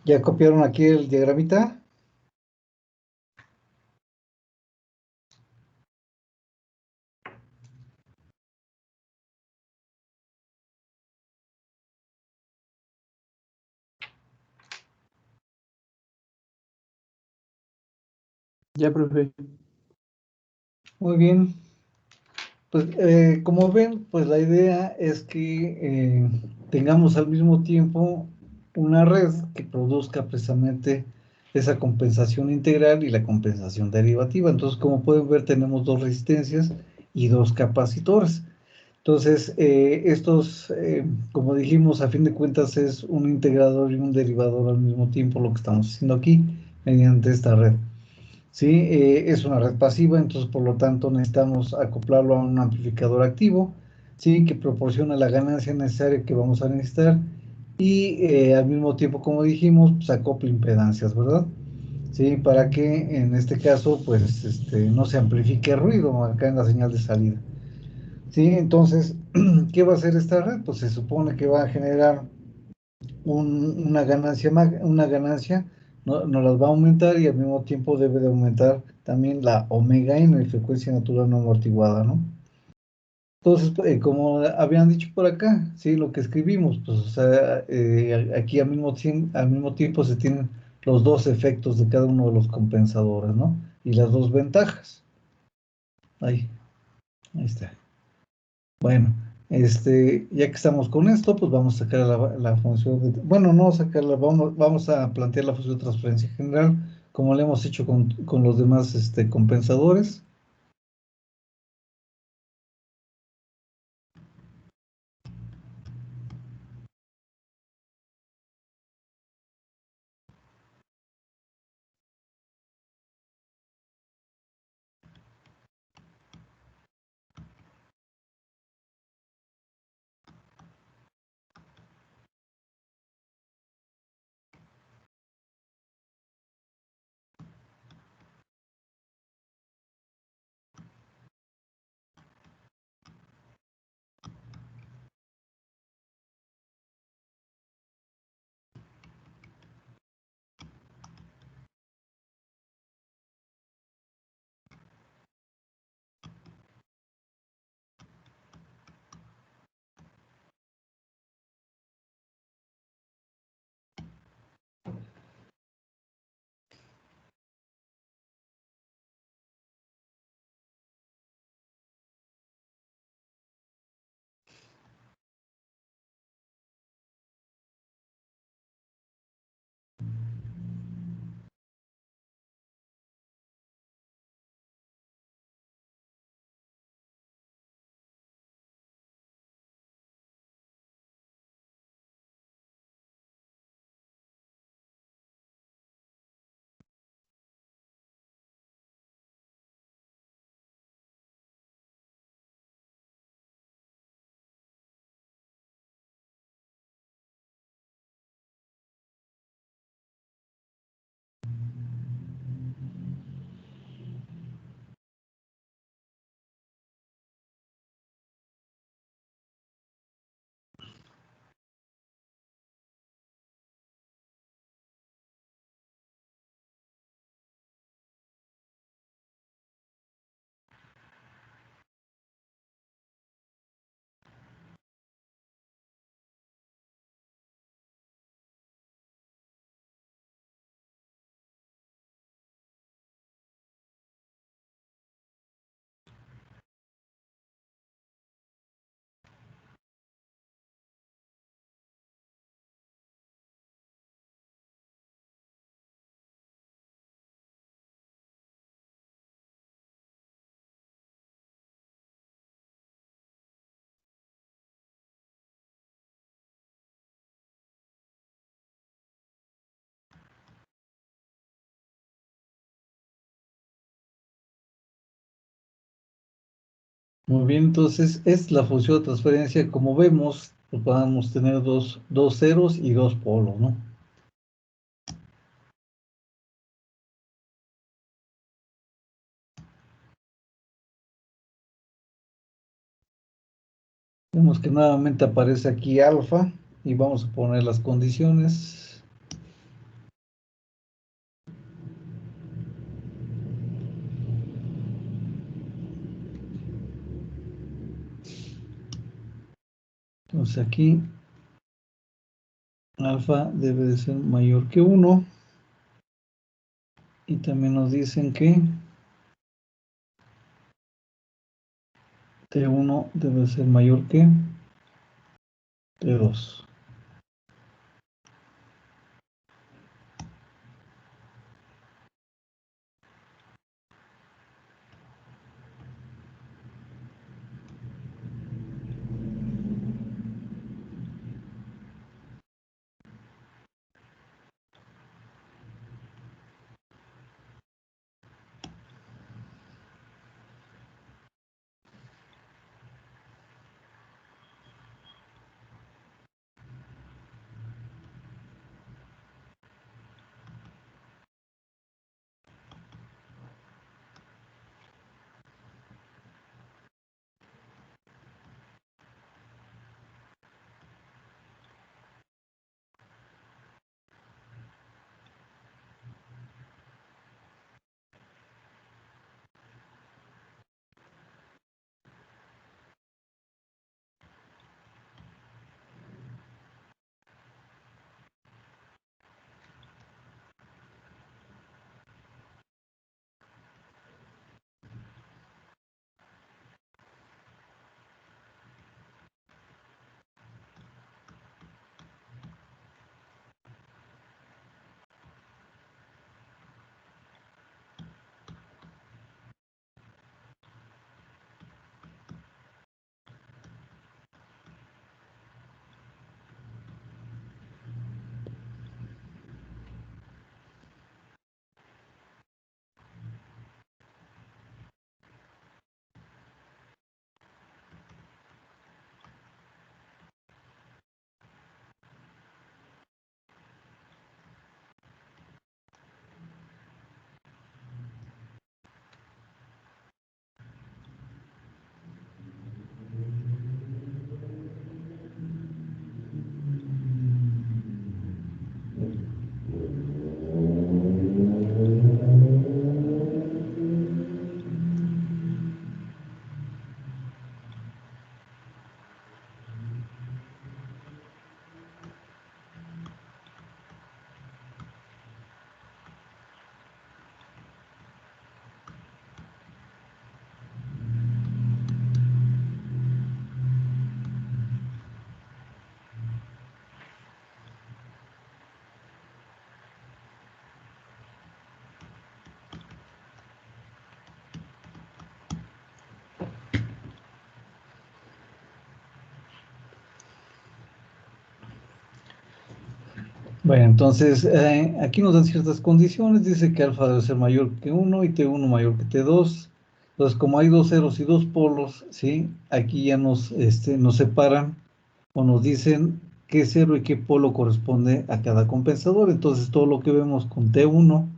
¿Ya copiaron aquí el diagramita? Ya, profe. Muy bien. Pues como ven, pues la idea es que tengamos al mismo tiempo una red que produzca precisamente esa compensación integral y la compensación derivativa. Entonces, como pueden ver, tenemos dos resistencias y dos capacitores. Entonces, como dijimos, a fin de cuentas es un integrador y un derivador al mismo tiempo lo que estamos haciendo aquí mediante esta red. ¿Sí? Es una red pasiva, entonces por lo tanto necesitamos acoplarlo a un amplificador activo, ¿sí? Que proporciona la ganancia necesaria que vamos a necesitar y al mismo tiempo, como dijimos, pues acople impedancias, ¿verdad? ¿Sí? Para que en este caso, pues, no se amplifique el ruido acá en la señal de salida. ¿Sí? Entonces, ¿qué va a hacer esta red? Pues se supone que va a generar una ganancia, no las va a aumentar y al mismo tiempo debe de aumentar también la omega n, frecuencia natural no amortiguada, ¿no? Entonces, como habían dicho por acá, sí, lo que escribimos, pues, o sea, aquí al mismo tiempo se tienen los dos efectos de cada uno de los compensadores, ¿no? Y las dos ventajas. Ahí, ahí está. Bueno, ya que estamos con esto, pues vamos a sacar la función bueno, no sacarla, vamos a plantear la función de transferencia general, como le hemos hecho con los demás compensadores. Muy bien, entonces es la función de transferencia. Como vemos, pues podemos tener dos ceros y dos polos, ¿no? Vemos que nuevamente aparece aquí alfa y vamos a poner las condiciones. Entonces aquí alfa debe de ser mayor que 1. Y también nos dicen que T1 debe ser mayor que T2. Bueno, entonces aquí nos dan ciertas condiciones. Dice que alfa debe ser mayor que 1 y T1 mayor que T2. Entonces, como hay dos ceros y dos polos, ¿sí? Aquí ya nos separan o nos dicen qué cero y qué polo corresponde a cada compensador. Entonces, todo lo que vemos con T1,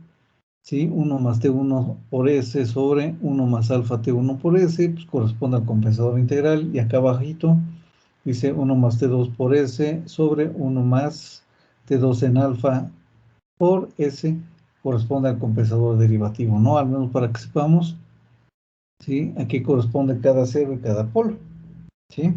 ¿sí? 1 más T1 por S sobre 1 más alfa T1 por S, pues corresponde al compensador integral. Y acá abajito dice 1 más T2 por S sobre 1 más T2 en alfa por S corresponde al compensador derivativo, ¿no? Al menos para que sepamos, ¿sí? A qué corresponde cada cero y cada polo, ¿sí?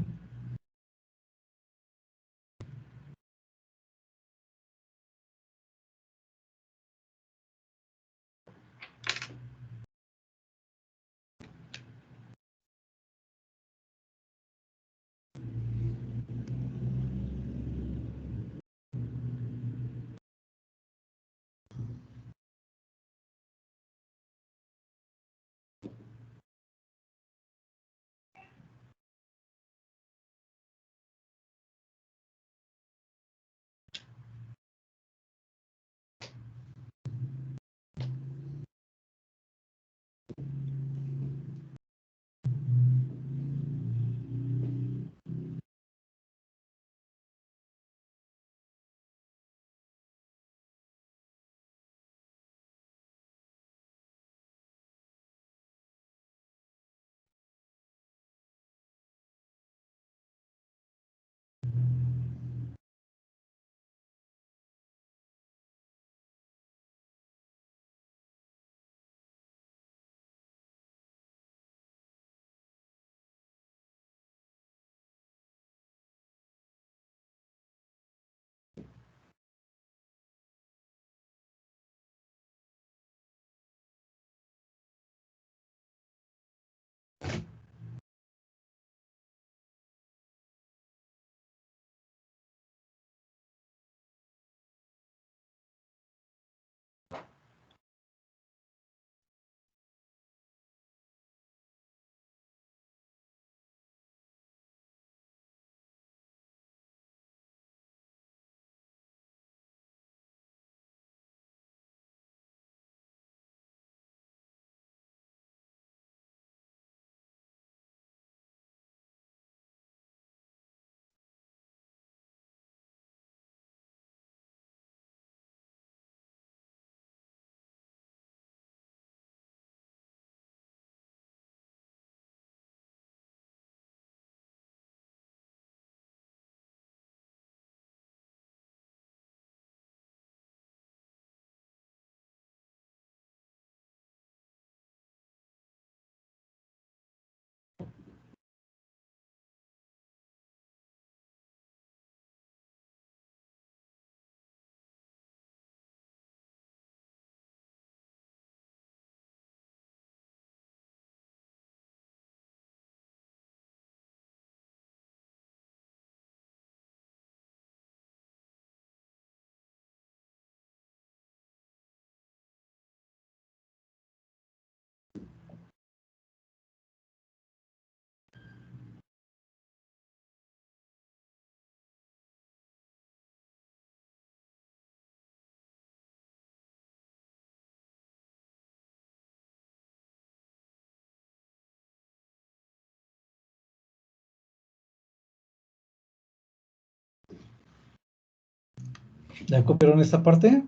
¿Ya copiaron esta parte?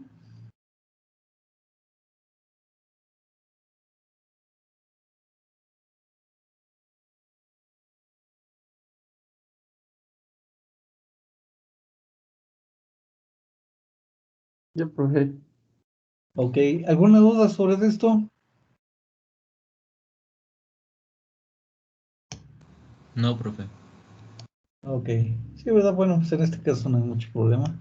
Ya, profe. Ok, ¿alguna duda sobre esto? No, profe. Ok, sí, ¿verdad? Bueno, pues en este caso no hay mucho problema.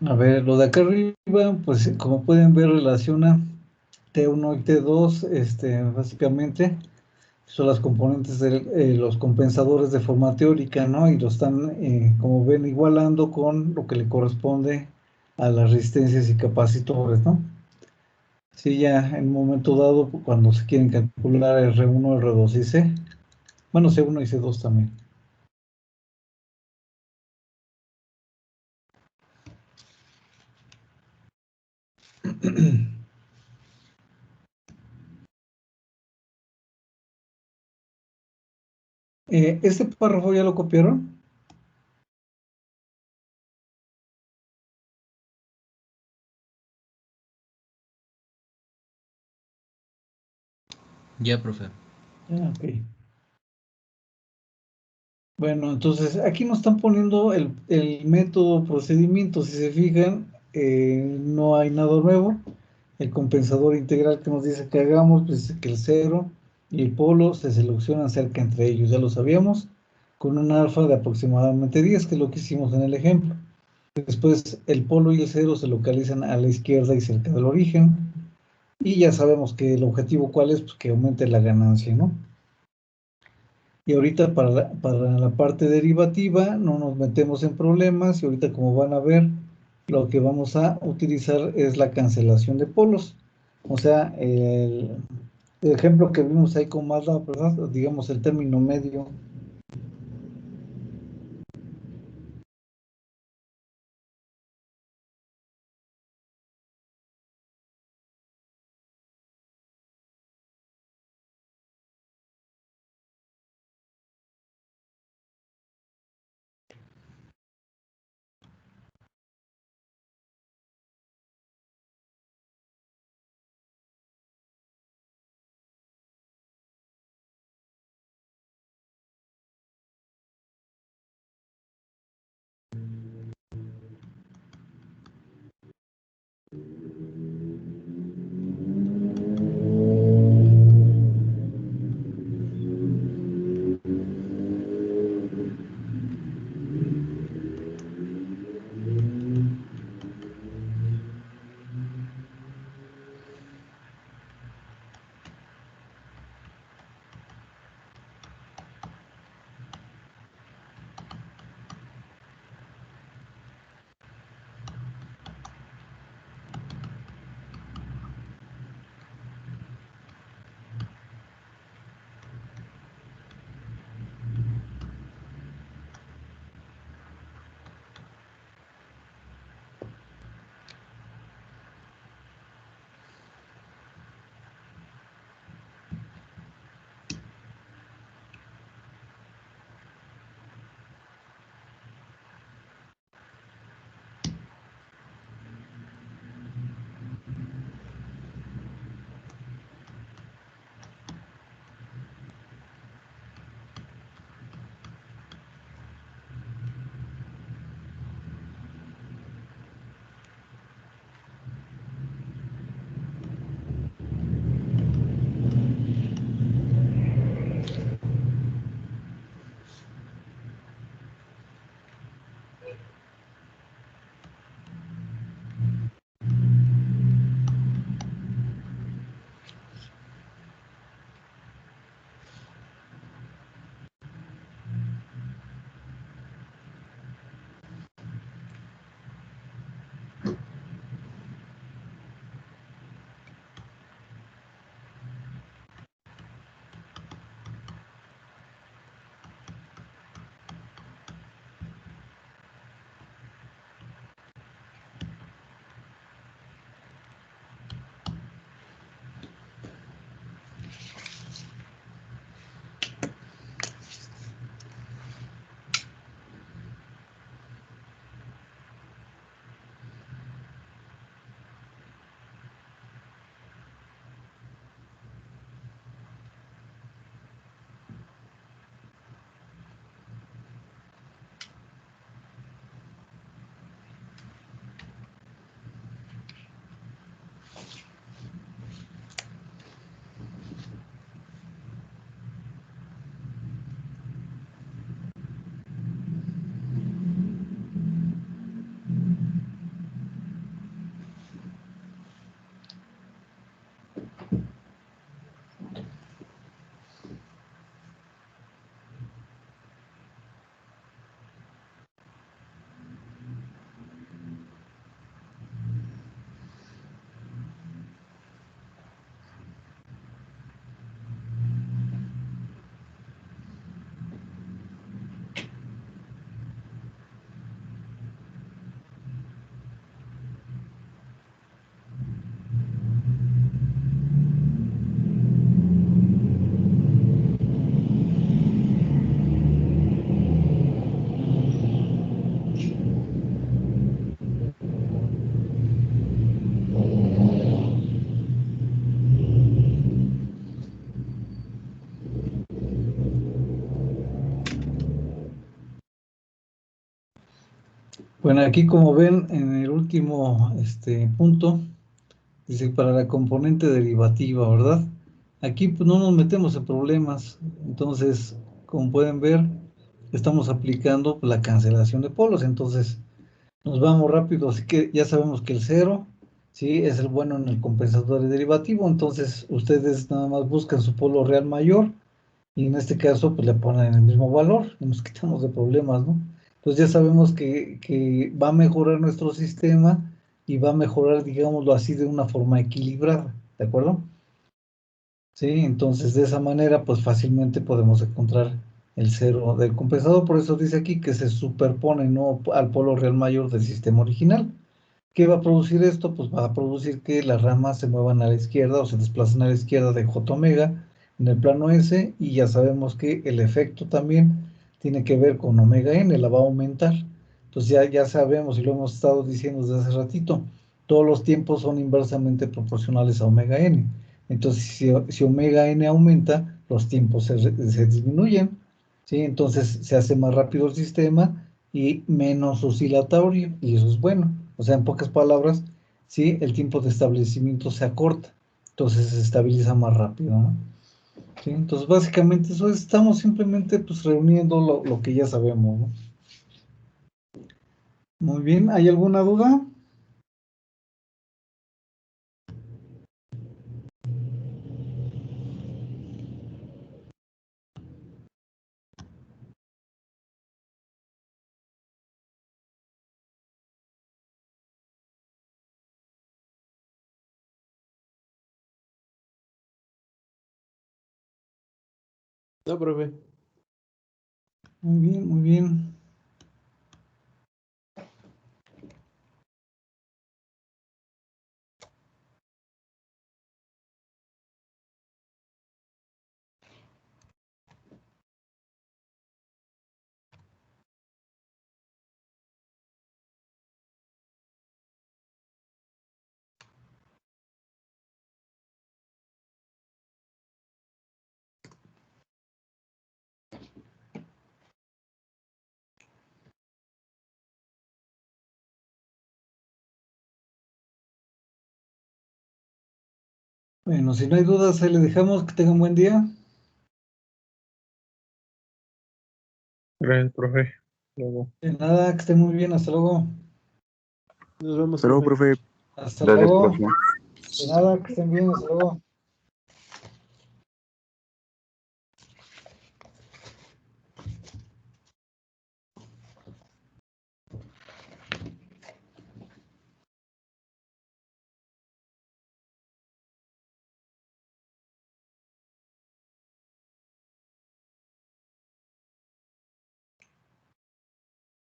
A ver, lo de acá arriba, pues como pueden ver, relaciona T1 y T2, básicamente son las componentes de los compensadores de forma teórica, ¿no? Y lo están, como ven, igualando con lo que le corresponde a las resistencias y capacitores, ¿no? Sí, ya en un momento dado, cuando se quieren calcular R1, R2 y C, bueno, C1 y C2 también. ¿Este párrafo ya lo copiaron? Ya, profe. Ah, ok. Bueno, entonces aquí nos están poniendo el método procedimiento. Si se fijan, no hay nada nuevo. El compensador integral que nos dice que hagamos, pues dice que el cero y el polo se seleccionan cerca entre ellos, ya lo sabíamos, con un alfa de aproximadamente 10, que es lo que hicimos en el ejemplo. Después el polo y el cero se localizan a la izquierda y cerca del origen. Y ya sabemos que el objetivo cuál es, pues que aumente la ganancia, ¿no? Y ahorita para la parte derivativa no nos metemos en problemas y ahorita como van a ver, lo que vamos a utilizar es la cancelación de polos. O sea, el ejemplo que vimos ahí con Mazda, ¿verdad? Digamos el término medio. Bueno, aquí como ven en el último punto, dice para la componente derivativa, ¿verdad? Aquí pues no nos metemos en problemas, entonces, como pueden ver, estamos aplicando la cancelación de polos, entonces nos vamos rápido, así que ya sabemos que el 0, ¿sí? Es el bueno en el compensador derivativo, entonces ustedes nada más buscan su polo real mayor, y en este caso pues le ponen el mismo valor y nos quitamos de problemas, ¿no? Entonces ya sabemos que va a mejorar nuestro sistema y va a mejorar, digámoslo así, de una forma equilibrada, ¿de acuerdo? Sí, entonces de esa manera pues fácilmente podemos encontrar el 0 del compensador, por eso dice aquí que se superpone, ¿no?, al polo real mayor del sistema original. ¿Qué va a producir esto? Pues va a producir que las ramas se muevan a la izquierda o se desplacen a la izquierda de J omega en el plano S, y ya sabemos que el efecto también tiene que ver con omega n, la va a aumentar. Entonces ya sabemos, y lo hemos estado diciendo desde hace ratito, todos los tiempos son inversamente proporcionales a omega n. Entonces si omega n aumenta, los tiempos se disminuyen, ¿sí? Entonces se hace más rápido el sistema y menos oscilatorio, y eso es bueno. O sea, en pocas palabras, sí, el tiempo de establecimiento se acorta, entonces se estabiliza más rápido, ¿no? ¿Sí? Entonces, básicamente eso estamos simplemente pues reuniendo lo que ya sabemos, ¿no? Muy bien, ¿hay alguna duda? No, profe. Muy bien, muy bien. Bueno, si no hay dudas, ahí le dejamos. Que tengan buen día. Gracias, profe. Luego. De nada, que estén muy bien. Hasta luego. Nos vemos, Hasta luego, profe. profe. Hasta Gracias, luego. profe. De nada, que estén bien. Hasta luego.